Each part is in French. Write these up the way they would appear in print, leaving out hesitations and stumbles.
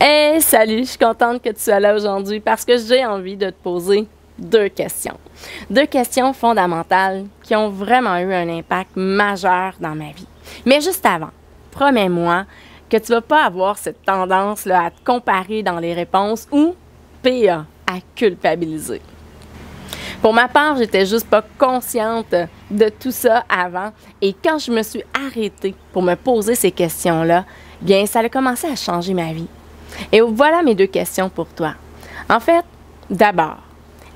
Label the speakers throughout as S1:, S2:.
S1: Hey, salut, je suis contente que tu sois là aujourd'hui parce que j'ai envie de te poser deux questions. Deux questions fondamentales qui ont vraiment eu un impact majeur dans ma vie. Mais juste avant, promets-moi que tu ne vas pas avoir cette tendance-là à te comparer dans les réponses ou, pire, à culpabiliser. Pour ma part, j'étais juste pas consciente de tout ça avant et quand je me suis arrêtée pour me poser ces questions-là, bien, ça a commencé à changer ma vie. Et voilà mes deux questions pour toi. En fait, d'abord,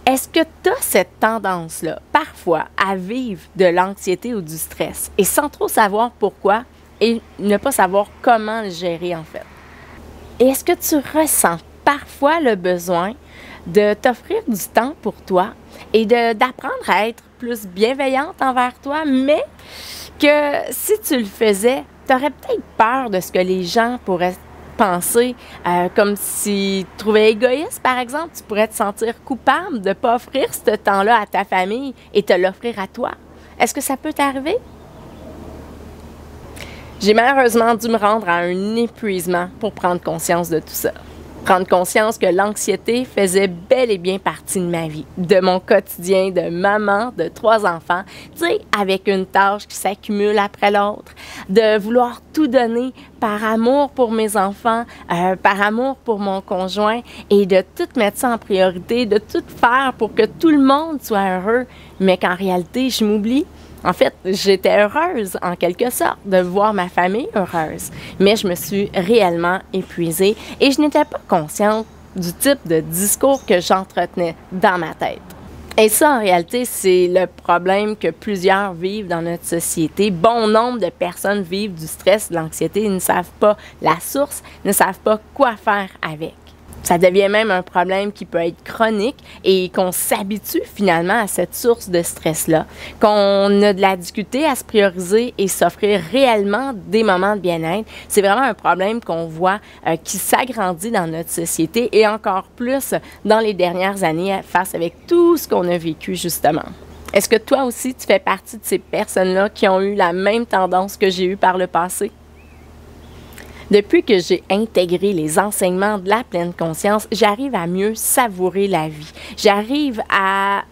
S1: est-ce que tu as cette tendance-là, parfois, à vivre de l'anxiété ou du stress et sans trop savoir pourquoi et ne pas savoir comment le gérer en fait? Et est-ce que tu ressens parfois le besoin de t'offrir du temps pour toi et d'apprendre à être plus bienveillante envers toi, mais que si tu le faisais, tu aurais peut-être peur de ce que les gens pourraient penser, comme si tu te trouvais égoïste, par exemple, tu pourrais te sentir coupable de ne pas offrir ce temps-là à ta famille et te l'offrir à toi. Est-ce que ça peut t'arriver? J'ai malheureusement dû me rendre à un épuisement pour prendre conscience de tout ça. Prendre conscience que l'anxiété faisait bel et bien partie de ma vie, de mon quotidien de maman de 3 enfants, tu sais, avec une tâche qui s'accumule après l'autre, de vouloir tout donner par amour pour mes enfants, par amour pour mon conjoint et de tout mettre ça en priorité, de tout faire pour que tout le monde soit heureux, mais qu'en réalité, je m'oublie. En fait, j'étais heureuse, en quelque sorte, de voir ma famille heureuse, mais je me suis réellement épuisée et je n'étais pas consciente du type de discours que j'entretenais dans ma tête. Et ça, en réalité, c'est le problème que plusieurs vivent dans notre société. Bon nombre de personnes vivent du stress, de l'anxiété, ils ne savent pas la source, ne savent pas quoi faire avec. Ça devient même un problème qui peut être chronique et qu'on s'habitue finalement à cette source de stress-là, qu'on a de la difficulté à se prioriser et s'offrir réellement des moments de bien-être. C'est vraiment un problème qu'on voit qui s'agrandit dans notre société et encore plus dans les dernières années face avec tout ce qu'on a vécu justement. Est-ce que toi aussi tu fais partie de ces personnes-là qui ont eu la même tendance que j'ai eue par le passé? Depuis que j'ai intégré les enseignements de la pleine conscience, j'arrive à mieux savourer la vie. J'arrive à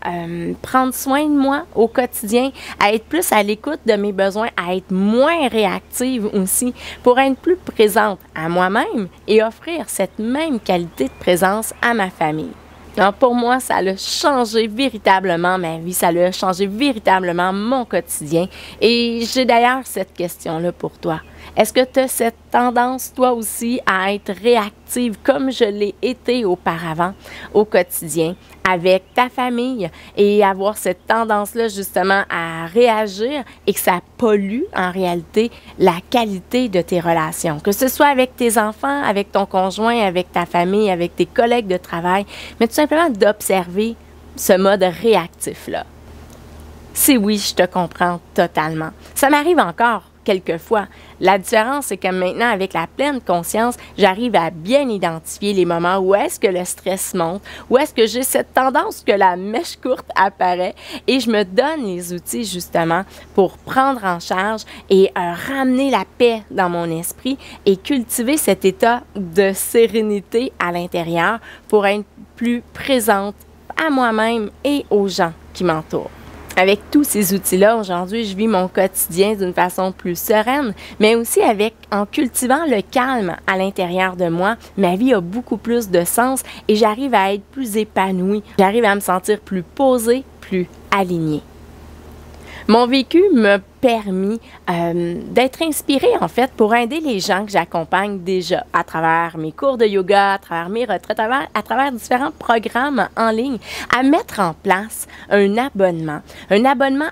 S1: prendre soin de moi au quotidien, à être plus à l'écoute de mes besoins, à être moins réactive aussi pour être plus présente à moi-même et offrir cette même qualité de présence à ma famille. Alors pour moi, ça a changé véritablement ma vie, ça a changé véritablement mon quotidien. Et j'ai d'ailleurs cette question-là pour toi. Est-ce que tu as cette tendance, toi aussi, à être réactive comme je l'ai été auparavant au quotidien avec ta famille et avoir cette tendance-là justement à réagir et que ça pollue en réalité la qualité de tes relations, que ce soit avec tes enfants, avec ton conjoint, avec ta famille, avec tes collègues de travail, mais tout simplement d'observer ce mode réactif-là. Si oui, je te comprends totalement. Ça m'arrive encore quelquefois. La différence, c'est que maintenant, avec la pleine conscience, j'arrive à bien identifier les moments où est-ce que le stress monte, où est-ce que j'ai cette tendance que la mèche courte apparaît et je me donne les outils justement pour prendre en charge et ramener la paix dans mon esprit et cultiver cet état de sérénité à l'intérieur pour être plus présente à moi-même et aux gens qui m'entourent. Avec tous ces outils-là, aujourd'hui, je vis mon quotidien d'une façon plus sereine, mais aussi en cultivant le calme à l'intérieur de moi, ma vie a beaucoup plus de sens et j'arrive à être plus épanouie. J'arrive à me sentir plus posée, plus alignée. Mon vécu m'a permis d'être inspirée, en fait, pour aider les gens que j'accompagne déjà à travers mes cours de yoga, à travers mes retraites, à travers différents programmes en ligne, à mettre en place un abonnement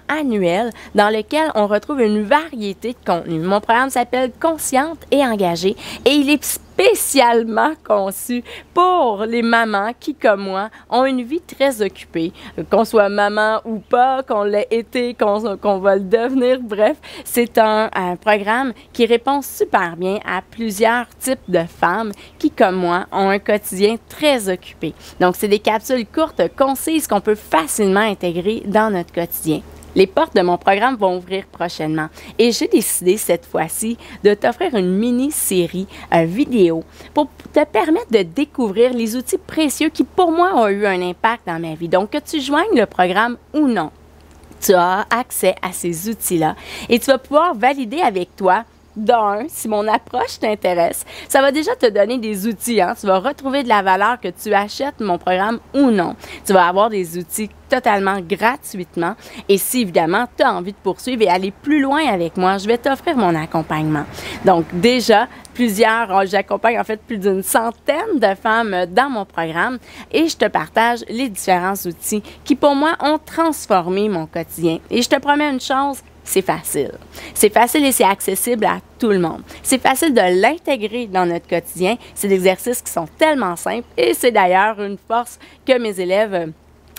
S1: annuel dans lequel on retrouve une variété de contenus. Mon programme s'appelle Consciente et engagée et il est spécialement conçu pour les mamans qui, comme moi, ont une vie très occupée, qu'on soit maman ou pas, qu'on l'ait été, qu'on va le devenir. Bref, c'est un programme qui répond super bien à plusieurs types de femmes qui, comme moi, ont un quotidien très occupé. Donc, c'est des capsules courtes, concises qu'on peut facilement intégrer dans notre quotidien. Les portes de mon programme vont ouvrir prochainement et j'ai décidé cette fois-ci de t'offrir une mini-série vidéo pour te permettre de découvrir les outils précieux qui, pour moi, ont eu un impact dans ma vie. Donc, que tu joignes le programme ou non, tu as accès à ces outils-là et tu vas pouvoir valider avec toi si mon approche t'intéresse. Ça va déjà te donner des outils. Tu vas retrouver de la valeur que tu achètes mon programme ou non. Tu vas avoir des outils totalement gratuitement. Et si, évidemment, tu as envie de poursuivre et aller plus loin avec moi, je vais t'offrir mon accompagnement. Donc, déjà, j'accompagne en fait plus d'une centaine de femmes dans mon programme et je te partage les différents outils qui, pour moi, ont transformé mon quotidien. Et je te promets une chose, c'est facile. C'est facile et c'est accessible à tout le monde. C'est facile de l'intégrer dans notre quotidien. C'est des exercices qui sont tellement simples et c'est d'ailleurs une force que mes élèves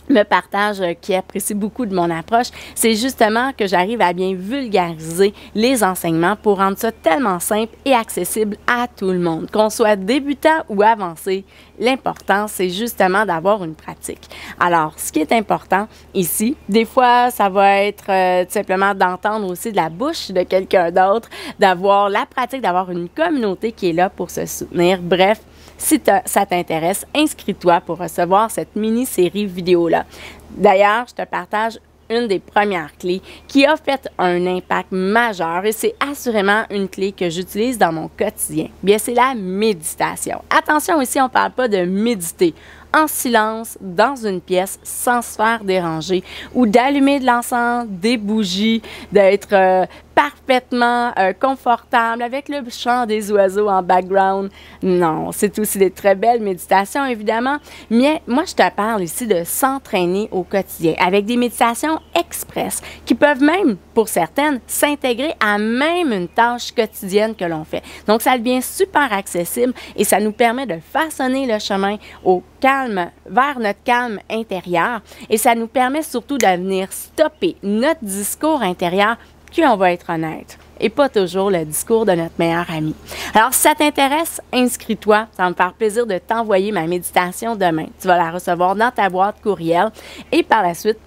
S1: me partagent, qui apprécient beaucoup de mon approche, c'est justement que j'arrive à bien vulgariser les enseignements pour rendre ça tellement simple et accessible à tout le monde. Qu'on soit débutant ou avancé, l'important, c'est justement d'avoir une pratique. Alors, ce qui est important ici, des fois, ça va être tout simplement d'entendre aussi de la bouche de quelqu'un d'autre, d'avoir la pratique, d'avoir une communauté qui est là pour se soutenir. Bref, si ça t'intéresse, inscris-toi pour recevoir cette mini-série vidéo-là. D'ailleurs, je te partage une des premières clés qui a fait un impact majeur et c'est assurément une clé que j'utilise dans mon quotidien. Bien, c'est la méditation. Attention, ici, on ne parle pas de méditer en silence, dans une pièce, sans se faire déranger, ou d'allumer de l'encens, des bougies, d'être parfaitement confortable avec le chant des oiseaux en background. Non, c'est aussi des très belles méditations, évidemment, mais moi, je te parle ici de s'entraîner au quotidien avec des méditations express qui peuvent même, pour certaines, s'intégrer à même une tâche quotidienne que l'on fait. Donc, ça devient super accessible et ça nous permet de façonner le chemin au calme, vers notre calme intérieur et ça nous permet surtout de venir stopper notre discours intérieur qui, on va être honnête, et pas toujours le discours de notre meilleur ami. Alors, si ça t'intéresse, inscris-toi. Ça va me faire plaisir de t'envoyer ma méditation demain. Tu vas la recevoir dans ta boîte courriel et par la suite,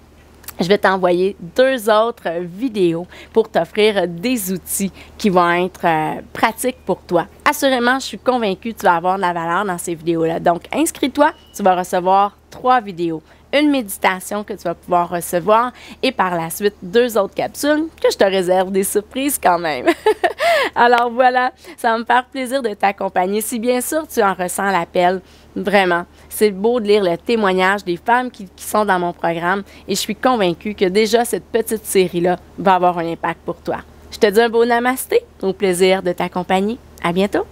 S1: je vais t'envoyer 2 autres vidéos pour t'offrir des outils qui vont être pratiques pour toi. Assurément, je suis convaincue que tu vas avoir de la valeur dans ces vidéos-là. Donc, inscris-toi, tu vas recevoir 3 vidéos. Une méditation que tu vas pouvoir recevoir et par la suite 2 autres capsules que je te réserve des surprises quand même. Alors voilà, ça va me faire plaisir de t'accompagner. Si bien sûr tu en ressens l'appel, vraiment, c'est beau de lire le témoignage des femmes qui sont dans mon programme et je suis convaincue que déjà cette petite série-là va avoir un impact pour toi. Je te dis un beau namasté, au plaisir de t'accompagner. À bientôt!